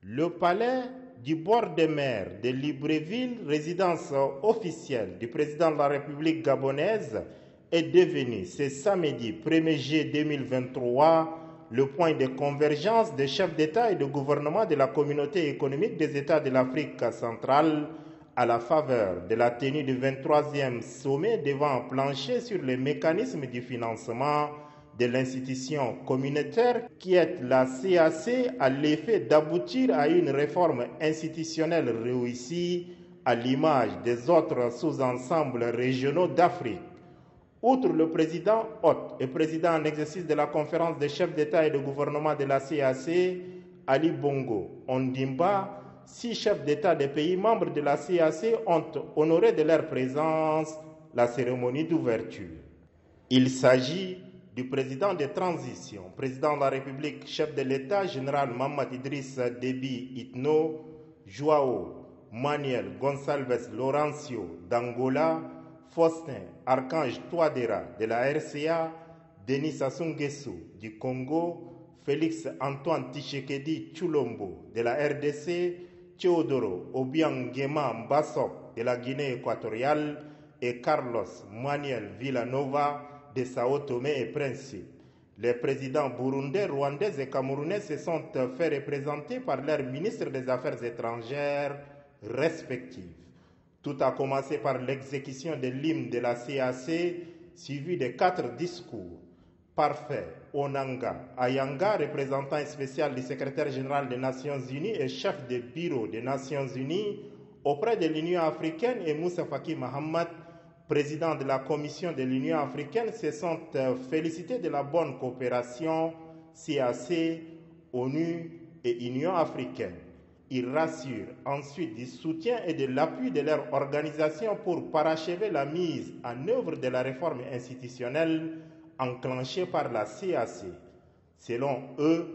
Le palais du bord de mer de Libreville, résidence officielle du président de la République gabonaise, est devenu ce samedi 1er juillet 2023 le point de convergence des chefs d'État et de gouvernement de la communauté économique des États de l'Afrique centrale à la faveur de la tenue du 23e sommet devant plancher sur les mécanismes du financement de l'institution communautaire qui est la CAC à l'effet d'aboutir à une réforme institutionnelle réussie à l'image des autres sous-ensembles régionaux d'Afrique. Outre le président hôte et président en exercice de la conférence des chefs d'État et de gouvernement de la CAC, Ali Bongo Ondimba, 6 chefs d'État des pays membres de la CAC ont honoré de leur présence la cérémonie d'ouverture. Il s'agit du président de transition, président de la République, chef de l'État, général Mamad Idriss Déby Itno, Joao Manuel Gonçalves Lourenço d'Angola, Faustin Archange Touadéra de la RCA, Denis Sassou Nguesso du Congo, Félix Antoine Tshisekedi Tshilombo de la RDC, Théodoro Obiang Nguema Mbassok de la Guinée équatoriale et Carlos Manuel Villanova de Sao Tomé et Principe. Les présidents burundais, rwandais et camerounais se sont fait représenter par leurs ministres des Affaires étrangères respectifs. Tout a commencé par l'exécution de l'hymne de la CAC, suivi de 4 discours. Parfait Onanga Ayanga, représentant spécial du secrétaire général des Nations Unies et chef de bureau des Nations Unies auprès de l'Union africaine, et Moussa Faki Mahamat, président de la Commission de l'Union africaine, se sont félicités de la bonne coopération CAC, ONU et Union africaine. Ils rassurent ensuite du soutien et de l'appui de leur organisation pour parachever la mise en œuvre de la réforme institutionnelle enclenchée par la CAC. Selon eux,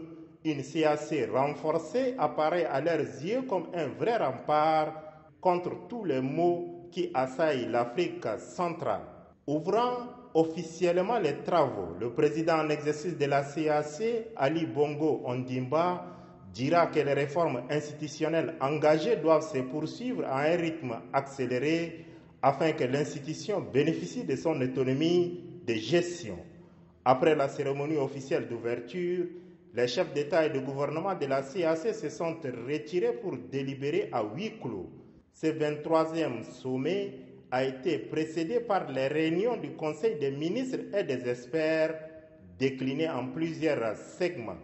une CAC renforcée apparaît à leurs yeux comme un vrai rempart contre tous les maux qui assaillent l'Afrique centrale. Ouvrant officiellement les travaux, le président en exercice de la CAC, Ali Bongo Ondimba, dira que les réformes institutionnelles engagées doivent se poursuivre à un rythme accéléré afin que l'institution bénéficie de son autonomie de gestion. Après la cérémonie officielle d'ouverture, les chefs d'État et de gouvernement de la CAC se sont retirés pour délibérer à huis clos. Ce 23e sommet a été précédé par les réunions du Conseil des ministres et des experts déclinées en plusieurs segments.